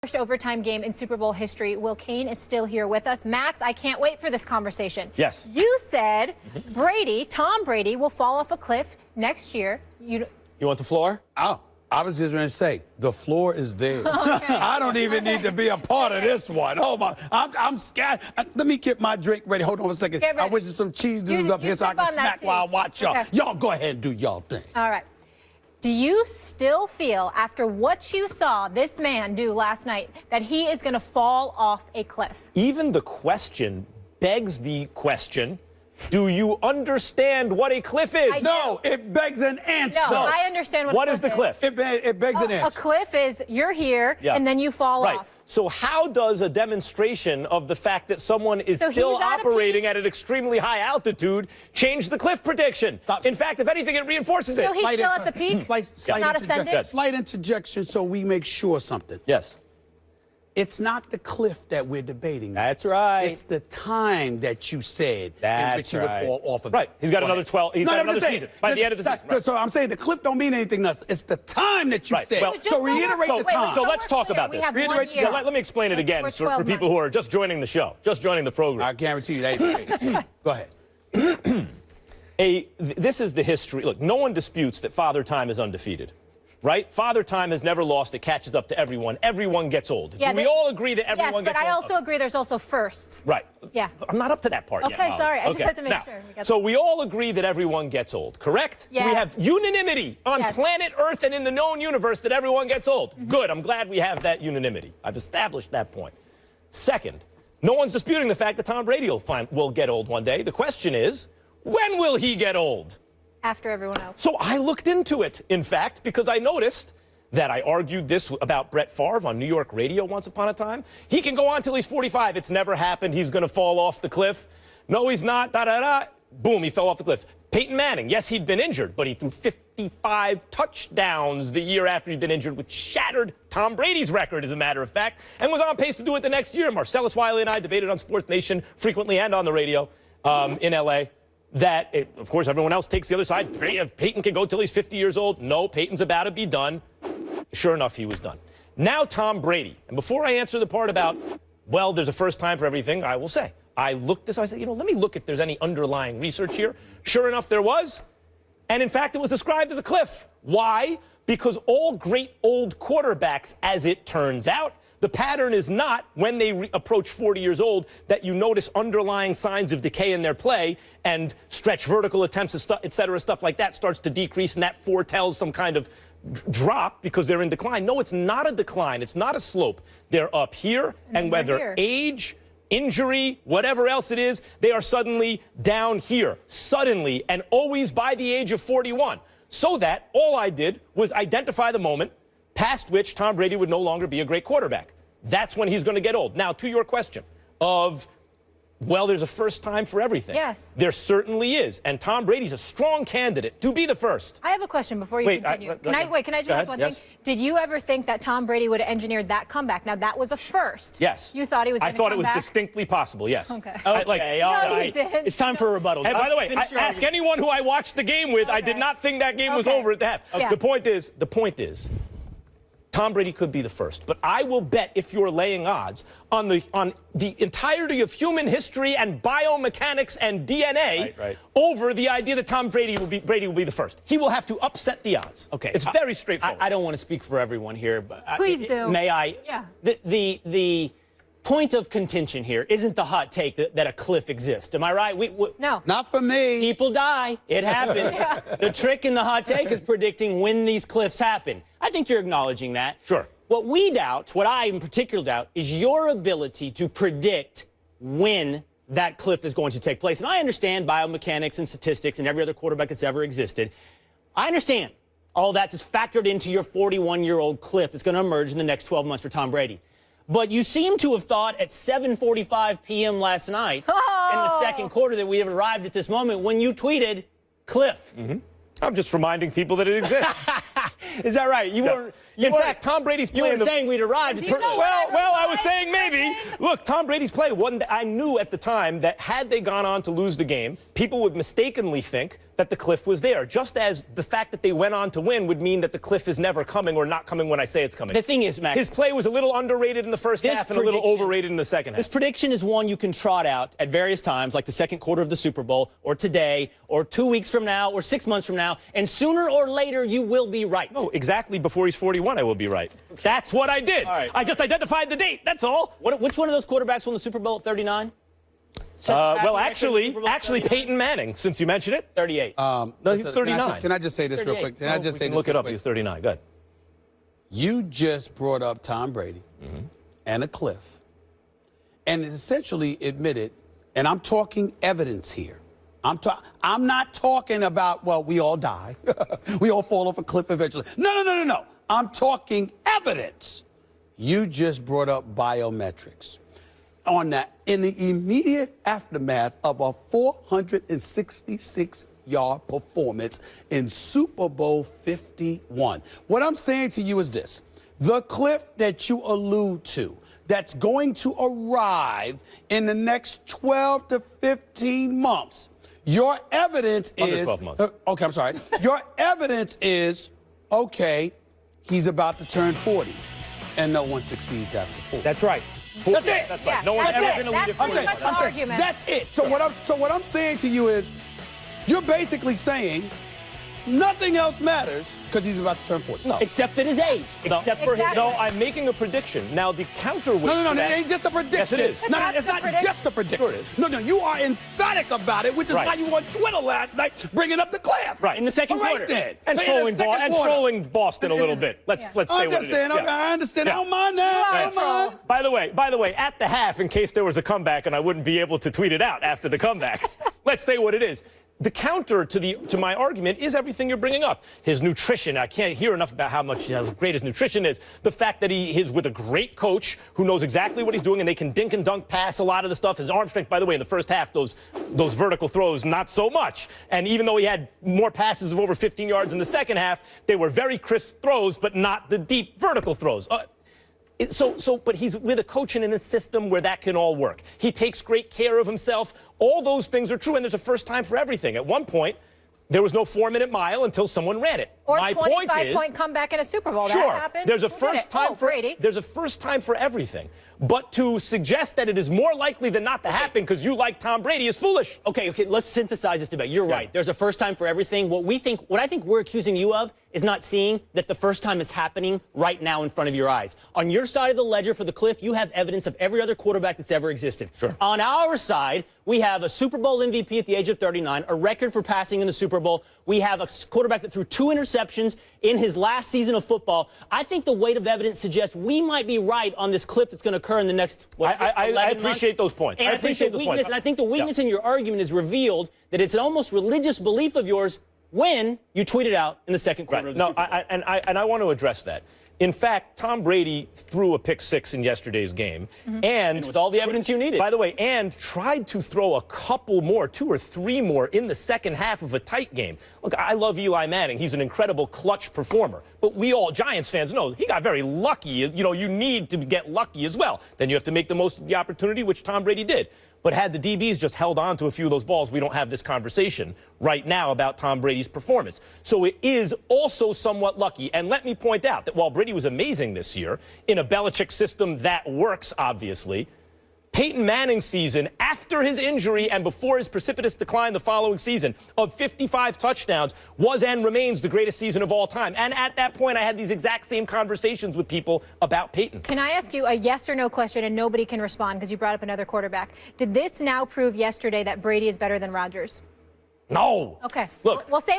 First overtime game in Super Bowl history. Will Kane is still here with us. Max, I can't wait for this conversation. Yes. You said Tom Brady will fall off a cliff next year. You want the floor? Oh, I was just going to say, the floor is there. Okay. I don't even need to be a part of this one. Oh, my. I'm scared. Let me get my drink ready. Hold on a second. I wish there's some cheese doodles up here so I can snack while I watch y'all. Okay. Y'all go ahead and do y'all thing. All right. Do you still feel, after what you saw this man do last night, that he is going to fall off a cliff? Even the question begs the question, do you understand what a cliff is? No, it begs an answer. No, I understand What is the cliff? It begs an answer. A cliff is you're here and then you fall off. So how does a demonstration of the fact that someone is still operating at an extremely high altitude change the cliff prediction? In fact, if anything, it reinforces it. So he's still at the peak? Not ascending? Slight interjection so we make sure something. Yes. It's not the cliff that we're debating. That's right. It's the time that you said in which he would fall off of. Right. He's got another 12. He's got another season by the end of the season. Right. So I'm saying the cliff don't mean anything else. It's the time that you said. Well, so reiterate the time. So let's talk about this. Reiterate the So time. let me explain it again for people who are just joining the show, just joining the program. I guarantee you that ain't the case. Go ahead. This is the history. Look, no one disputes that Father Time is undefeated. Right? Father Time has never lost. It catches up to everyone. Everyone gets old. Yeah, Do we all agree that everyone gets old? Yes, but I also agree there's also firsts. Right. Yeah. I'm not up to that part yet, Okay, Molly. sorry. I just had to make Now, sure. So we all agree that everyone gets old, correct? Yes. We have unanimity on planet Earth and in the known universe that everyone gets old. Good. I'm glad we have that unanimity. I've established that point. Second, no one's disputing the fact that Tom Brady will get old one day. The question is, when will he get old? After everyone else. So I looked into it, in fact, because I noticed that I argued this about Brett Favre on New York radio once upon a time. He can go on till he's 45. It's never happened. He's going to fall off the cliff. No, he's not. Da-da-da. Boom, he fell off the cliff. Peyton Manning, yes, he'd been injured, but he threw 55 touchdowns the year after he'd been injured, which shattered Tom Brady's record, as a matter of fact, and was on pace to do it the next year. Marcellus Wiley and I debated on Sports Nation frequently and on the radio in L.A., that, of course, everyone else takes the other side. Peyton can go till he's 50 years old. No, Peyton's about to be done. Sure enough, he was done. Now Tom Brady. And before I answer the part about, well, there's a first time for everything, I will say, I looked this, I said, let me look if there's any underlying research here. Sure enough, there was. And in fact, it was described as a cliff. Why? Because all great old quarterbacks, as it turns out, the pattern is not, when they approach 40 years old, that you notice underlying signs of decay in their play and stretch vertical attempts, et cetera, stuff like that starts to decrease, and that foretells some kind of drop because they're in decline. No, it's not a decline. It's not a slope. They're up here, and whether age, injury, whatever else it is, they are suddenly down here, suddenly, and always by the age of 41. So that all I did was identify the moment past which Tom Brady would no longer be a great quarterback. That's when he's going to get old. Now, to your question of, well, there's a first time for everything. Yes. There certainly is. And Tom Brady's a strong candidate to be the first. I have a question before you continue. Can I just ask one thing? Did you ever think that Tom Brady would have engineered that comeback? Now, that was a first. Yes. You thought he was going to come back? I thought it was distinctly possible, yes. Okay. All right. It's time for a rebuttal. And by the way, ask anyone who I watched the game with. I did not think that game was over at the half. The point is, Tom Brady could be the first, but I will bet, if you're laying odds, on the entirety of human history and biomechanics and DNA over the idea that Tom Brady will be the first. He will have to upset the odds. Okay. It's very straightforward. I don't want to speak for everyone here, but please do. May I? Yeah. The point of contention here isn't the hot take that a cliff exists. Am I right? No. Not for me. People die. It happens. The trick in the hot take is predicting when these cliffs happen. I think you're acknowledging that. Sure. What we doubt, what I in particular doubt, is your ability to predict when that cliff is going to take place. And I understand biomechanics and statistics and every other quarterback that's ever existed. I understand all that is factored into your 41-year-old cliff that's going to emerge in the next 12 months for Tom Brady. But you seem to have thought at 7:45 p.m. last night in the second quarter that we have arrived at this moment when you tweeted cliff. I'm just reminding people that it exists. Is that right? In fact, Tom Brady's playing. You were saying we'd arrived. Well, I was saying maybe. Look, Tom Brady's play. I knew at the time that had they gone on to lose the game, people would mistakenly think that the cliff was there, just as the fact that they went on to win would mean that the cliff is never coming or not coming when I say it's coming. The thing is, Max, his play was a little underrated in the first half and a little overrated in the second half. This prediction is one you can trot out at various times, like the second quarter of the Super Bowl, or today, or 2 weeks from now, or 6 months from now, and sooner or later you will be right. No, exactly before he's 41, I will be right. Okay. That's what I did. All right. I just identified the date, that's all. Which one of those quarterbacks won the Super Bowl at 39? Well, actually, Peyton Manning, since you mentioned it. 38. No, he's 39. Can I just say this 38. real quick? Can I just say this look it real up. quick? He's 39. Good. You just brought up Tom Brady and a cliff, and essentially admitted, and I'm talking evidence here. I'm not talking about, well, we all die. We all fall off a cliff eventually. No. I'm talking evidence. You just brought up biometrics. On that, in the immediate aftermath of a 466-yard performance in Super Bowl 51. What I'm saying to you is this. The cliff that you allude to, that's going to arrive in the next 12 to 15 months, your evidence is... Under 12 months. Okay, I'm sorry. Your evidence is, okay, he's about to turn 40, and no one succeeds after 40. That's right. That's it. That's right. No one's ever going to lead it. That's pretty much the argument. That's it. So what I'm saying to you is, you're basically saying nothing else matters because he's about to turn 40. No. Except at his age. Except for his... No, I'm making a prediction. Now, the counterweight No, to that, it ain't just a prediction. Yes, it is. No, it's not just a prediction. Sure it is. No, you are emphatic about it, which is why you were on Twitter last night bringing up the class. Right. In the second quarter. Then. And trolling Boston a little bit. Let's say what it is. I'm just saying, I understand. I don't mind that. I don't mind. By the way, at the half, in case there was a comeback and I wouldn't be able to tweet it out after the comeback, let's say what it is. The counter to my argument is everything you're bringing up. His nutrition. I can't hear enough about how great his nutrition is. The fact that he is with a great coach who knows exactly what he's doing and they can dink and dunk pass a lot of the stuff. His arm strength, by the way, in the first half, those vertical throws, not so much. And even though he had more passes of over 15 yards in the second half, they were very crisp throws, but not the deep vertical throws. But he's with a coach and in a system where that can all work. He takes great care of himself. All those things are true, and there's a first time for everything. At one point, there was no 4-minute mile until someone ran it. Or a 25-point comeback in a Super Bowl. Sure, that happened. there's a first time for Brady. There's a first time for everything. But to suggest that it is more likely than not to happen because you like Tom Brady is foolish. Okay, let's synthesize this debate. You're right. There's a first time for everything. What I think we're accusing you of is not seeing that the first time is happening right now in front of your eyes. On your side of the ledger for the cliff, you have evidence of every other quarterback that's ever existed. Sure. On our side, we have a Super Bowl MVP at the age of 39, a record for passing in the Super Bowl. We have a quarterback that threw 2 interceptions in his last season of football. I think the weight of evidence suggests we might be right on this cliff that's going to occur in the next, I appreciate those points. And I appreciate those points. And I think the weakness in your argument is revealed that it's an almost religious belief of yours when you tweet it out in the second quarter of the Super Bowl. I want to address that. In fact, Tom Brady threw a pick 6 in yesterday's game, and it was all the evidence you needed. By the way, and tried to throw a couple more, 2 or 3 more in the second half of a tight game. Look, I love Eli Manning. He's an incredible clutch performer. But we all, Giants fans, know he got very lucky. You know, you need to get lucky as well. Then you have to make the most of the opportunity, which Tom Brady did. But had the DBs just held on to a few of those balls, we don't have this conversation right now about Tom Brady's performance. So it is also somewhat lucky. And let me point out that while Brady was amazing this year, in a Belichick system that works, obviously, Peyton Manning's season, after his injury and before his precipitous decline the following season of 55 touchdowns, was and remains the greatest season of all time. And at that point, I had these exact same conversations with people about Peyton. Can I ask you a yes or no question, and nobody can respond because you brought up another quarterback? Did this now prove yesterday that Brady is better than Rodgers? No. Okay. Look. We'll save